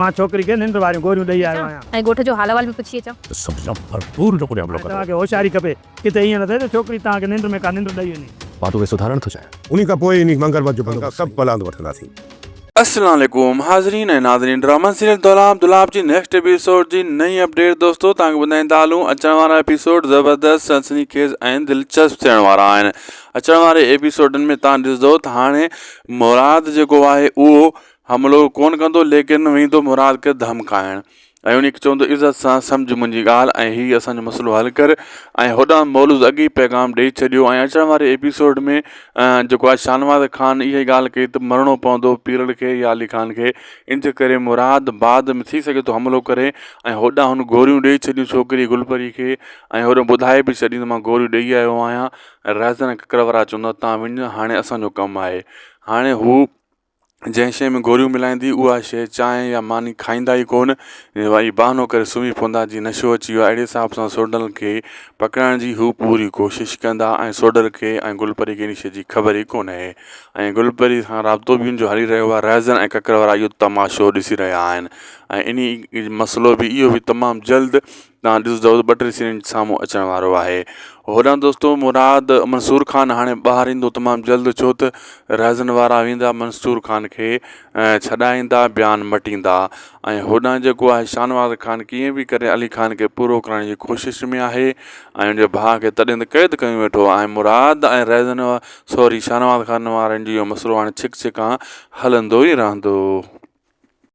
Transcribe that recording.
मां छोकरी के निंड वारियूं गोरियूं ॾेई आयो आहियां ऐं ॻोठ जो हाल अहवाल बि पुछी अचां। तो समझा भरपूर नमूने हमलो करो। तव्हांखे होशियारी खपे किथे ईअं न थिए त छोकिरी तव्हांखे निंड में का निंड ॾेई वञे। बातों के सुधारण तो चाहे उन्हीं का पोइ इन्हीं मंगलवार जो बंदा सब पलांद वठंदासीं। अस्सलाम वालेकुम हाज़रीन ऐं नाज़रीन ड्रामा सीरियल दुलाब जी नेक्स्ट एपिसोड जी नई अपडेट दोस्तों तव्हांखे ॿुधाईंदा हलूं। अचण वारा एपिसोड ज़बरदस्त सनसनीखेज़ ऐं दिलचस्प थियण वारा आहिनि। अचण वारे एपिसोडनि में तव्हां ॾिसंदो त हाणे मुराद जेको आहे उहो हमलो कोन कंदो लेकिन वेंदो मुराद खे धमकाइण ऐं उन खे चवंदो इज़त सां सम्झ मुंहिंजी ॻाल्हि ऐं हीअ असांजो मसइलो हल कर ऐं होॾां मौलूद अॻी पैगाम ॾेई छॾियो। ऐं अचण वारे एपिसोड में जेको आहे शानवाज़ ख़ान इहा ई ॻाल्हि कई त मरणो पवंदो पीरल खे या अली ख़ान खे, इन जे करे मुराद बाद में थी सघे थो हमलो करे ऐं होॾां हुन गोरियूं ॾेई छॾियूं छोकिरी गुलपरी खे ऐं होॾां ॿुधाए बि छॾी त मां गोरियूं ॾेई आयो आहियां। राज़न ककरवारा चवंदा तव्हां वञो हाणे असांजो कमु आहे। हाणे हू जंहिं शइ में गोरियूं मिलाईंदी उहा शइ चांहि या मानी खाईंदा ई कोन, वरी बहानो करे सुम्ही पवंदा जीअं नशो अची वियो आहे। अहिड़े हिसाब सां सोडल खे पकड़ण जी हू पूरी कोशिशि कंदा ऐं सोडल खे ऐं गुलपरी खे इन शइ जी ख़बर ई कोन्हे ऐं गुलपरी सां राब्तो बि जो हली रहियो आहे। राज़न ऐं ककरवारा इहो तमाशो ॾिसी रहिया आहिनि ऐं इन मसइलो बि इहो बि तमामु जल्द तव्हां ॾिसंदो 2-3 सीन साम्हूं अचण वारो आहे। होॾां दोस्तों मुराद मंसूर ख़ान हाणे ॿाहिरि ईंदो तमामु जल्द, छो त राज़न वारा वेंदा मंसूर ख़ान खे छॾाईंदा बयानु मटींदा ऐं होॾां जेको आहे शानवाज़ ख़ान कीअं बि करे अली ख़ान खे पूरो करण जी कोशिशि में आहे ऐं हुनजे भाउ खे तॾहिं त क़ैद कयूं वेठो आहे। ऐं मुराद ऐं शानवाज़ ख़ान वारनि जो इहो मसइलो हाणे छिक छिकां हलंदो ई रहंदो।